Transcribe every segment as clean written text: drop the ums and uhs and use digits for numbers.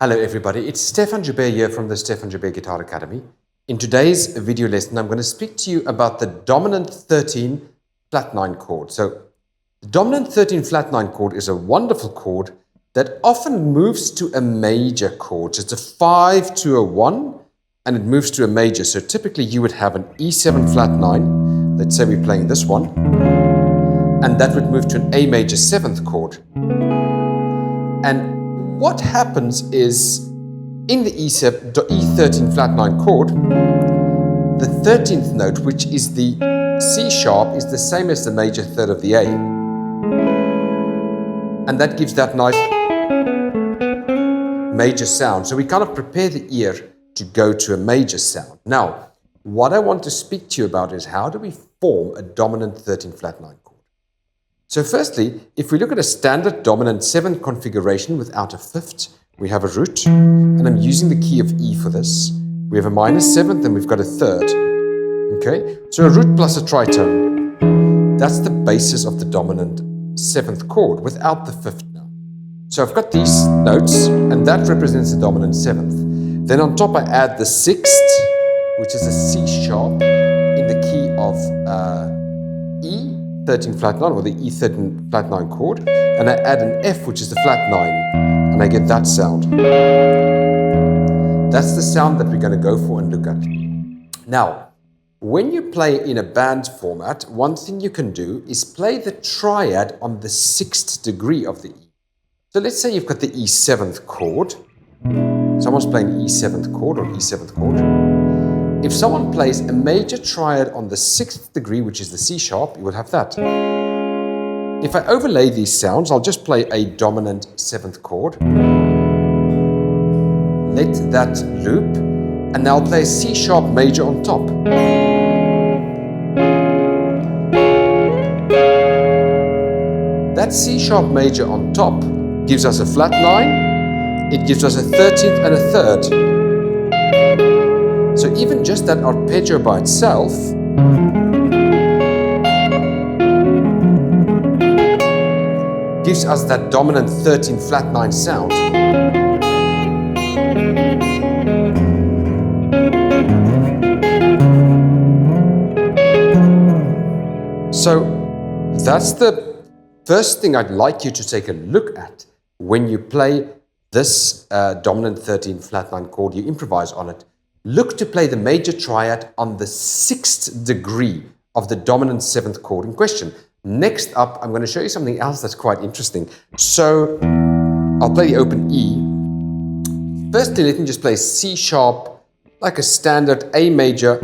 Hello everybody, it's Stefan Joubert here from the Stefan Joubert Guitar Academy. In today's video lesson, I'm going to speak to you about the dominant 13 flat 9 chord. So the dominant 13 flat 9 chord is a wonderful chord that often moves to a major chord. So it's a 5 to a 1 and it moves to a major. So typically you would have an E7 flat 9. Let's say we're playing this one. And that would move to an A major 7th chord. And what happens is, in the E13 flat 9 chord, the 13th note, which is the C sharp, is the same as the major third of the A. And that gives that nice major sound. So we kind of prepare the ear to go to a major sound. Now, what I want to speak to you about is how do we form a dominant 13 flat 9 chord? So firstly, if we look at a standard dominant 7th configuration without a 5th, we have a root, and I'm using the key of E for this. We have a minor 7th, and we've got a 3rd. Okay, so a root plus a tritone. That's the basis of the dominant 7th chord without the 5th now. So I've got these notes, and that represents the dominant 7th. Then on top I add the 6th, which is a C sharp in the key of E13 flat 9, or the E13 flat 9 chord, and I add an F, which is the flat 9, and I get that sound. That's the sound that we're going to go for and look at. Now, when you play in a band format, one thing you can do is play the triad on the 6th degree of the E. So let's say you've got the E7th chord. Someone's playing E7th chord or E7th chord. If someone plays a major triad on the 6th degree, which is the C sharp, you will have that. If I overlay these sounds, I'll just play a dominant 7th chord. Let that loop, and now I'll play a C sharp major on top. That C sharp major on top gives us a flat 9, it gives us a 13th and a 3rd. So even just that arpeggio by itself gives us that dominant 13 flat 9 sound. So that's the first thing I'd like you to take a look at when you play this dominant 13 flat 9 chord. You improvise on it. Look to play the major triad on the 6th degree of the dominant 7th chord in question. Next up, I'm going to show you something else that's quite interesting. So I'll play the open E. Firstly, let me just play C sharp, like a standard A major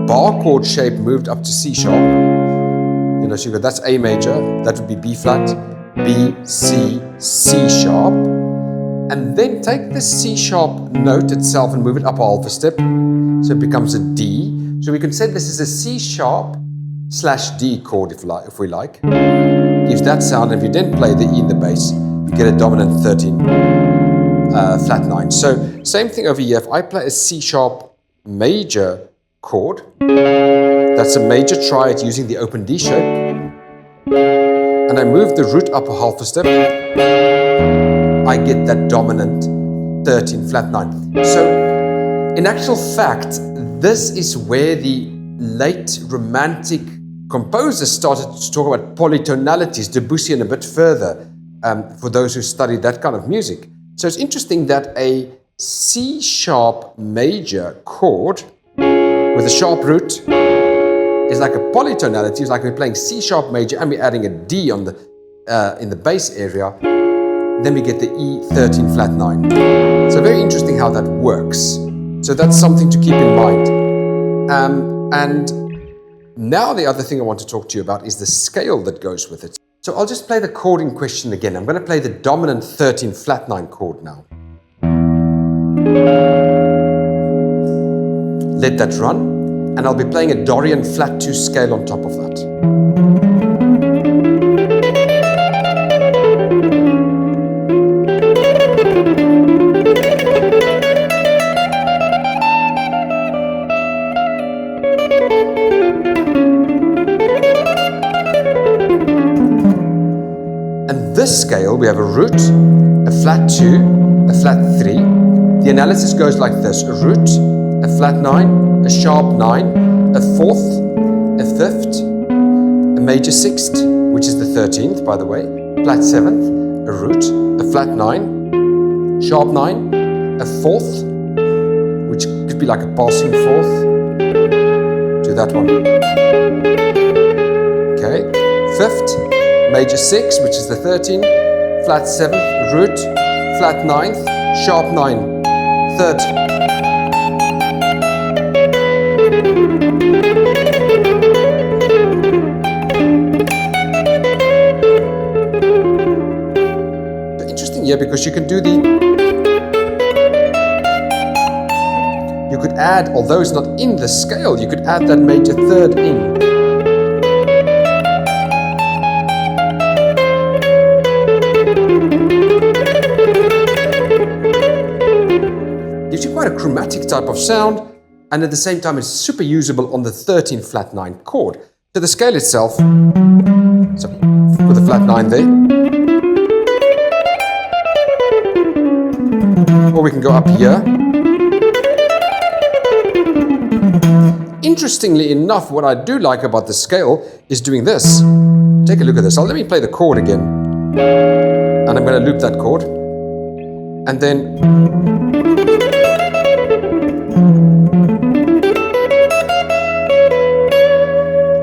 bar chord shape moved up to C sharp. You know, so you've got that's A major, that would be B flat, B, C, C sharp. And then take the C sharp note itself and move it up a half a step, so it becomes a D. So we can say this is a C sharp / D chord, if we like. Gives that sound, and if you then play the E in the bass, you get a dominant 13 flat 9. So same thing over here. If I play a C sharp major chord, that's a major triad using the open D shape, and I move the root up a half a step, I get that dominant 13 flat 9. So in actual fact, this is where the late romantic composers started to talk about polytonalities, Debussy and a bit further, for those who studied that kind of music. So it's interesting that a C sharp major chord with a sharp root is like a polytonality. It's like we're playing C sharp major and we're adding a D on the in the bass area. Then we get the E13 flat 9. So very interesting how that works. So that's something to keep in mind. And now the other thing I want to talk to you about is the scale that goes with it. So I'll just play the chord in question again. I'm going to play the dominant 13 flat 9 chord now. Let that run, and I'll be playing a Dorian flat 2 scale on top of that. And this scale, we have a root, a flat 2, a flat flat 3. The analysis goes like this: a root, a flat 9, a sharp 9, a 4th, a 5th, a major 6th, which is the 13th, by the way, flat 7th, a root, a flat 9, sharp 9, a 4th, which could be like a passing 4th, to that one. Okay, 5th, major 6, which is the 13th, flat 7th, root, flat 9th, sharp 9, 3rd. Interesting here because you can do you could add, although it's not in the scale, you could add that major 3rd in. Gives you quite a chromatic type of sound, and at the same time it's super usable on the 13 flat 9 chord. So the scale itself, so with a flat 9 there, or we can go up here. Interestingly enough, what I do like about the scale is doing this. Take a look at this. Let me play the chord again, and I'm going to loop that chord, and then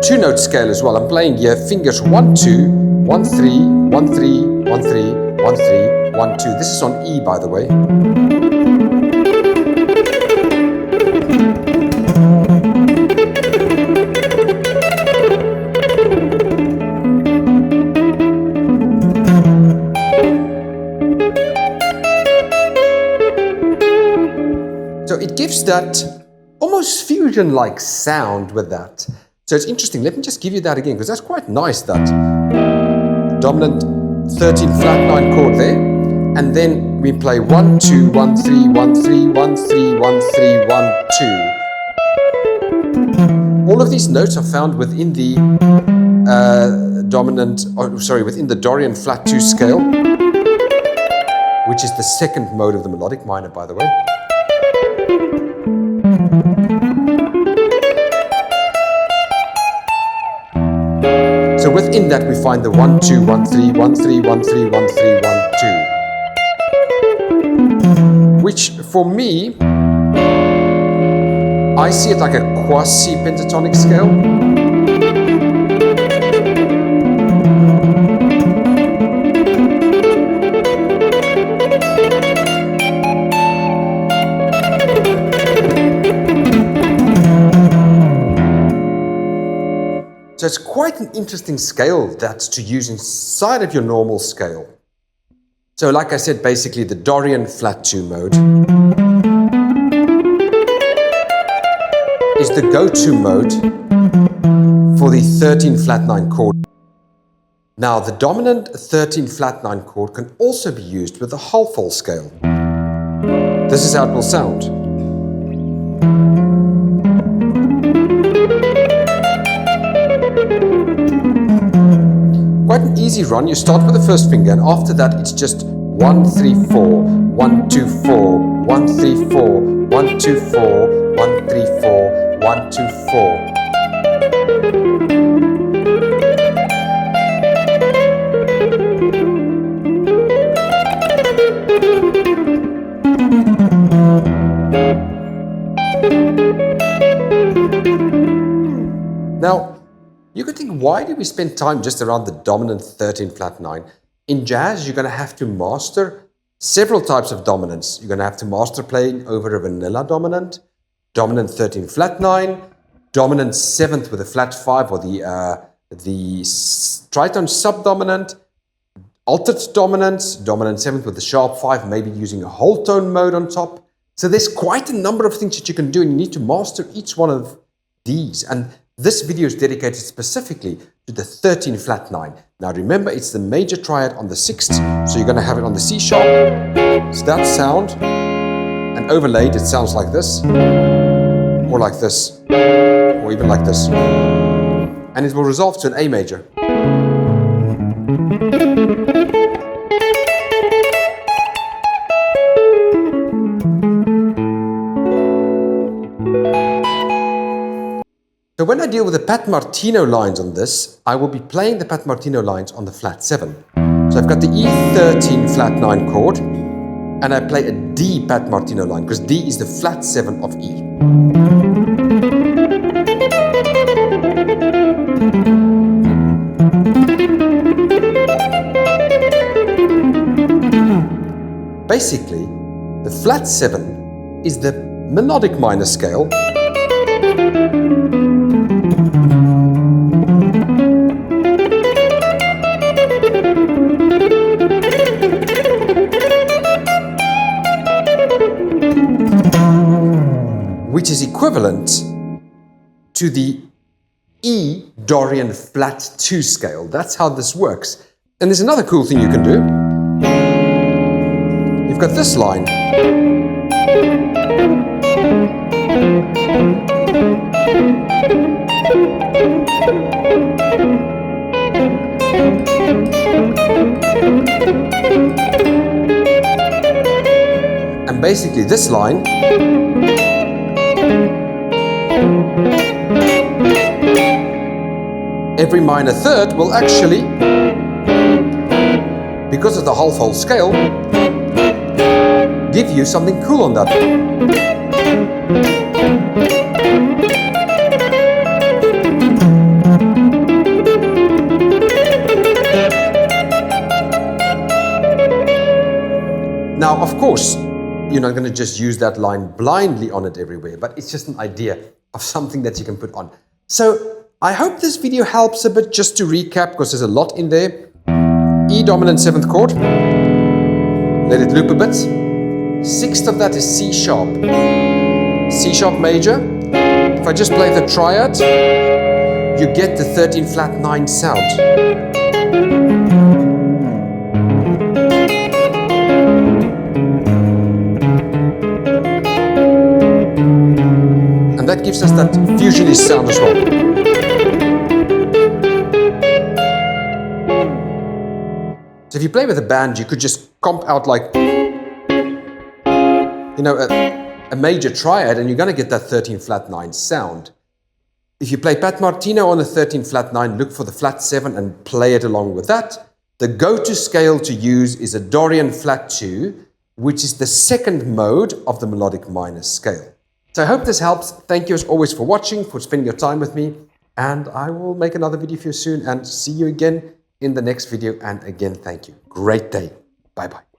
two-note scale as well. I'm playing here fingers 1, 2, 1, 3, 1, 3, 1, 3, 1, 3, 1, 2. This is on E, by the way. So it gives that almost fusion-like sound with that. So it's interesting. Let me just give you that again, because that's quite nice, that dominant 13 flat 9 chord there. And then we play 1, 2, 1, 3, 1, 3, 1, 3, 1, 3, 1, 2. All of these notes are found within the within the Dorian flat 2 scale, which is the second mode of the melodic minor, by the way. So within that we find the 1, 2, 1, 3, 1, 3, 1, 3, 1, 3, 1, 2. Which for me, I see it like a quasi-pentatonic scale. So it's quite an interesting scale that's to use inside of your normal scale. So like I said, basically the Dorian flat 2 mode is the go-to mode for the 13 flat 9 chord. Now the dominant 13 flat 9 chord can also be used with the whole full scale. This is how it will sound. Quite an easy run. You start with the first finger, and after that it's just 1, 3, 4, 1, 2, 4, 1, 3, 4, 1, 2, 4, 1, 3, 4, 1, 2, 4. Now, you could think, why do we spend time just around the dominant 13 flat 9? In jazz, you're going to have to master several types of dominants. You're going to have to master playing over a vanilla dominant, dominant 13 flat 9, dominant 7th with a flat 5, or the tritone subdominant, altered dominants, dominant 7th with a sharp 5, maybe using a whole tone mode on top. So there's quite a number of things that you can do, and you need to master each one of these. And this video is dedicated specifically to the 13 flat 9. Now remember, it's the major triad on the 6th, so you're going to have it on the C sharp. It's that sound, and overlaid it sounds like this, or like this, or even like this. And it will resolve to an A major. So when I deal with the Pat-Martino lines on this, I will be playing the Pat-Martino lines on the flat 7. So I've got the E13 flat 9 chord, and I play a D Pat-Martino line, because D is the flat 7 of E. Basically, the flat 7 is the melodic minor scale, which is equivalent to the E Dorian flat 2 scale. That's how this works. And there's another cool thing you can do. You've got this line. And basically this line every minor third will actually, because of the half-whole scale, give you something cool on that. Now, of course, you're not going to just use that line blindly on it everywhere, but it's just an idea of something that you can put on. So I hope this video helps a bit, just to recap, because there's a lot in there. E dominant 7th chord. Let it loop a bit. 6th of that is C sharp. C sharp major. If I just play the triad, you get the 13 flat 9 sound. And that gives us that fusionist sound as well. So if you play with a band, you could just comp out like, you know, a major triad, and you're going to get that 13 flat 9 sound. If you play Pat-Martino on a 13 flat 9, look for the flat 7 and play it along with that. The go-to scale to use is a Dorian flat 2, which is the second mode of the melodic minor scale. So I hope this helps. Thank you as always for watching, for spending your time with me, and I will make another video for you soon and see you again in the next video. And again, thank you. Great day. Bye-bye.